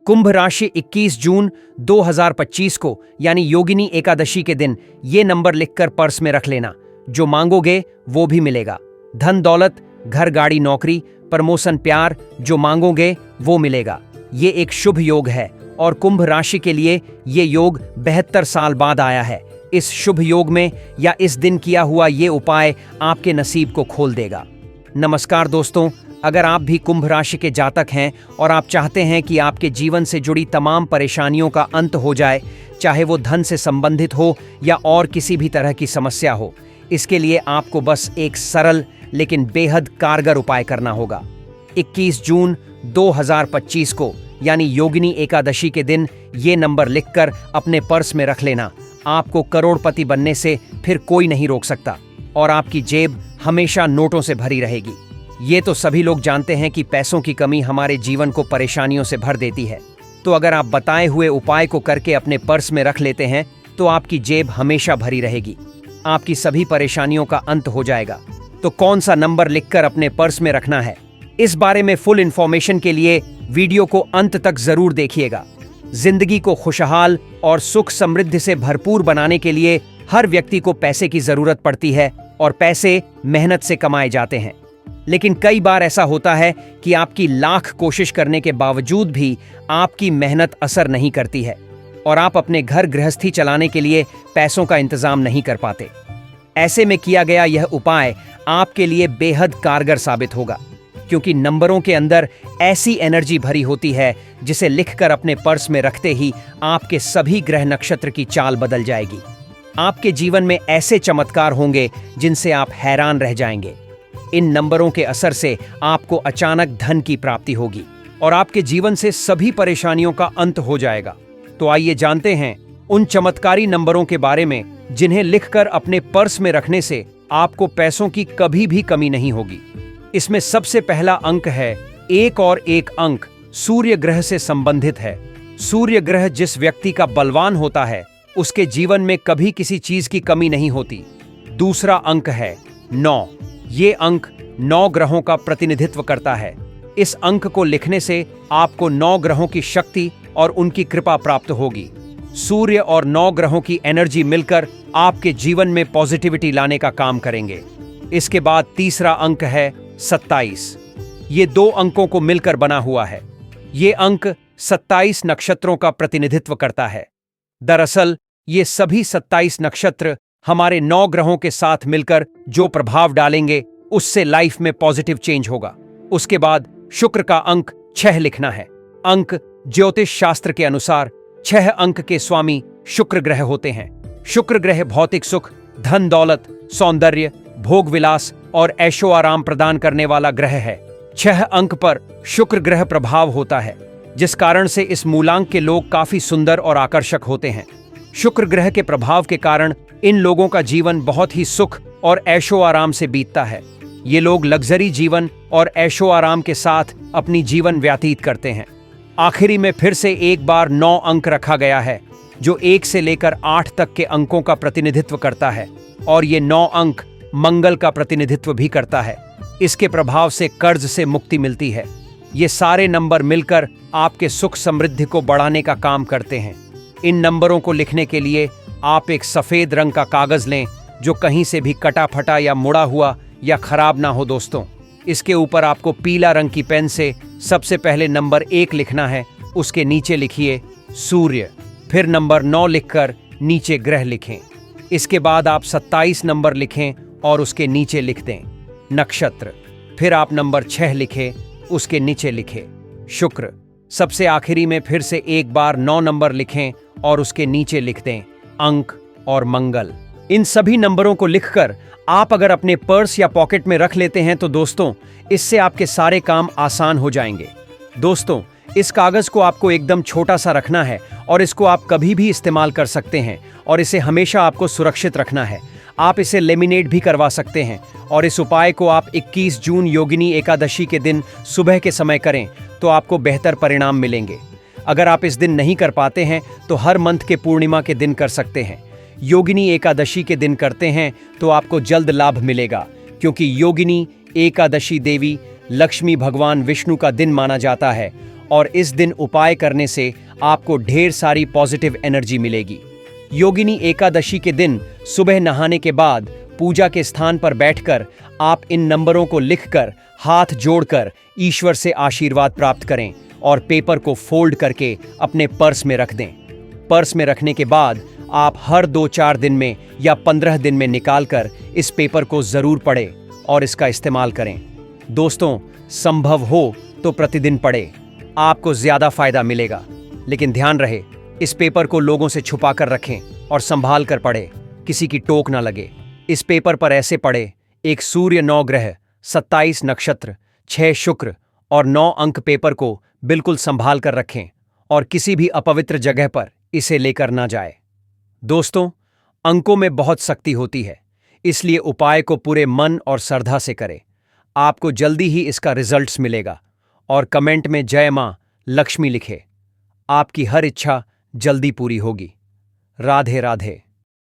कुंभ राशि 21 जून 2025 को यानी योगिनी एकादशी के दिन ये नंबर लिखकर पर्स में रख लेना। जो मांगोगे वो भी मिलेगा। धन दौलत, घर गाड़ी नौकरी, प्रमोशन प्यार, जो मांगोगे वो मिलेगा। ये एक शुभ योग है और कुंभ राशि के लिए ये योग 72 साल बाद आया है। इस शुभ योग में या इस दिन किया हुआ ये उपाय आपके नसीब को खोल देगा। नमस्कार दोस्तों, अगर आप भी कुंभ राशि के जातक हैं और आप चाहते हैं कि आपके जीवन से जुड़ी तमाम परेशानियों का अंत हो जाए, चाहे वो धन से संबंधित हो या और किसी भी तरह की समस्या हो, इसके लिए आपको बस एक सरल लेकिन बेहद कारगर उपाय करना होगा। 21 जून 2025 को यानी योगिनी एकादशी के दिन ये नंबर लिखकर अपने पर्स में रख लेना। आपको करोड़पति बनने से फिर कोई नहीं रोक सकता और आपकी जेब हमेशा नोटों से भरी रहेगी। ये तो सभी लोग जानते हैं कि पैसों की कमी हमारे जीवन को परेशानियों से भर देती है। तो अगर आप बताए हुए उपाय को करके अपने पर्स में रख लेते हैं तो आपकी जेब हमेशा भरी रहेगी, आपकी सभी परेशानियों का अंत हो जाएगा। तो कौन सा नंबर लिखकर अपने पर्स में रखना है, इस बारे में फुल इन्फॉर्मेशन के लिए वीडियो को अंत तक जरूर देखिएगा। जिंदगी को खुशहाल और सुख समृद्धि से भरपूर बनाने के लिए हर व्यक्ति को पैसे की जरूरत पड़ती है और पैसे मेहनत से कमाए जाते हैं। लेकिन कई बार ऐसा होता है कि आपकी लाख कोशिश करने के बावजूद भी आपकी मेहनत असर नहीं करती है और आप अपने घर गृहस्थी चलाने के लिए पैसों का इंतजाम नहीं कर पाते। ऐसे में किया गया यह उपाय आपके लिए बेहद कारगर साबित होगा, क्योंकि नंबरों के अंदर ऐसी एनर्जी भरी होती है जिसे लिखकर अपने पर्स में रखते ही आपके सभी ग्रह नक्षत्र की चाल बदल जाएगी। आपके जीवन में ऐसे चमत्कार होंगे जिनसे आप हैरान रह जाएंगे। इन नंबरों के असर से आपको अचानक धन की प्राप्ति होगी और आपके जीवन से सभी परेशानियों का अंत हो जाएगा। तो आइए जानते हैं उन चमत्कारी नंबरों के बारे में जिन्हें लिखकर अपने पर्स में रखने से आपको पैसों की कभी भी कमी नहीं होगी। इसमें सबसे पहला अंक है 1 और 1 अंक सूर्य ग्रह से संबंधित है। सूर्य ग्रह जिस व्यक्ति का बलवान होता है उसके जीवन में कभी किसी चीज की कमी नहीं होती। दूसरा अंक है 9। ये अंक 9 ग्रहों का प्रतिनिधित्व करता है। इस अंक को लिखने से आपको 9 ग्रहों की शक्ति और उनकी कृपा प्राप्त होगी। सूर्य और 9 ग्रहों की एनर्जी मिलकर आपके जीवन में पॉजिटिविटी लाने का काम करेंगे। इसके बाद तीसरा अंक है 27। ये 2 अंकों को मिलकर बना हुआ है। ये अंक 27 नक्षत्रों का प्रतिनिधित्व करता है। दरअसल ये सभी 27 नक्षत्र हमारे 9 ग्रहों के साथ मिलकर जो प्रभाव डालेंगे उससे लाइफ में पॉजिटिव चेंज होगा। उसके बाद शुक्र का अंक 6 लिखना है। अंक ज्योतिष शास्त्र के अनुसार 6 अंक के स्वामी शुक्र ग्रह होते हैं। शुक्र ग्रह भौतिक सुख, धन दौलत, सौंदर्य, भोग विलास और ऐशो आराम प्रदान करने वाला ग्रह है। 6 अंक पर शुक्र ग्रह प्रभाव होता है, जिस कारण से इस मूलांक के लोग काफी सुंदर और आकर्षक होते हैं। शुक्र ग्रह के प्रभाव के कारण इन लोगों का जीवन बहुत ही सुख और ऐशो आराम से बीतता है। ये लोग लग्जरी जीवन और ऐशो आराम के साथ अपनी जीवन व्यतीत करते हैं। आखिरी में फिर से एक बार 9 अंक रखा गया है, जो 1 से लेकर 8 तक के अंकों का प्रतिनिधित्व करता है और ये 9 अंक मंगल का प्रतिनिधित्व भी करता है। इसके प्रभाव से कर्ज से मुक्ति मिलती है। ये सारे नंबर मिलकर आपके सुख समृद्धि को बढ़ाने का काम करते हैं। इन नंबरों को लिखने के लिए आप एक सफेद रंग का कागज लें जो कहीं से भी कटा फटा या मुड़ा हुआ या खराब ना हो दोस्तों। इसके ऊपर आपको पीला रंग की पेन से सबसे पहले नंबर 1 लिखना है। उसके नीचे लिखिए सूर्य, फिर नंबर 9 लिखकर नीचे ग्रह लिखें। इसके बाद आप 27 नंबर लिखें और उसके नीचे लिख दें नक्षत्र। फिर आप नंबर 6 लिखें, उसके नीचे लिखें शुक्र। सबसे आखिरी में फिर से एक बार 9 नंबर लिखें और उसके नीचे लिख दें अंक और मंगल। इन सभी नंबरों को लिखकर आप अगर अपने पर्स या पॉकेट में रख लेते हैं तो दोस्तों इससे आपके सारे काम आसान हो जाएंगे। दोस्तों, इस कागज को आपको एकदम छोटा सा रखना है और इसको आप कभी भी इस्तेमाल कर सकते हैं और इसे हमेशा आपको सुरक्षित रखना है। आप इसे लेमिनेट भी करवा सकते हैं और इस उपाय को आप 21 जून योगिनी एकादशी के दिन सुबह के समय करें तो आपको बेहतर परिणाम मिलेंगे। अगर आप इस दिन नहीं कर पाते हैं तो हर मंथ के पूर्णिमा के दिन कर सकते हैं। योगिनी एकादशी के दिन करते हैं तो आपको जल्द लाभ मिलेगा, क्योंकि योगिनी एकादशी देवी लक्ष्मी भगवान विष्णु का दिन माना जाता है और इस दिन उपाय करने से आपको ढेर सारी पॉजिटिव एनर्जी मिलेगी। योगिनी एकादशी के दिन सुबह नहाने के बाद पूजा के स्थान पर बैठकर आप इन नंबरों को लिखकर हाथ जोड़कर ईश्वर से आशीर्वाद प्राप्त करें और पेपर को फोल्ड करके अपने पर्स में रख दें। पर्स में रखने के बाद आप हर 2-4 दिन में या 15 दिन में निकालकर इस पेपर को जरूर पढ़ें और इसका इस्तेमाल करें। दोस्तों, संभव हो तो प्रतिदिन पढ़ें, आपको ज्यादा फायदा मिलेगा। लेकिन ध्यान रहे, इस पेपर को लोगों से छुपा कर रखें और संभाल कर पढ़ें, किसी की टोक ना लगे। इस पेपर पर ऐसे पढ़े: 1 सूर्य, 9 ग्रह, 27 नक्षत्र, 6 शुक्र और 9 अंक। पेपर को बिल्कुल संभाल कर रखें और किसी भी अपवित्र जगह पर इसे लेकर ना जाए। दोस्तों, अंकों में बहुत शक्ति होती है, इसलिए उपाय को पूरे मन और श्रद्धा से करें। आपको जल्दी ही इसका रिजल्ट्स मिलेगा और कमेंट में जय मां लक्ष्मी लिखे। आपकी हर इच्छा जल्दी पूरी होगी। राधे राधे।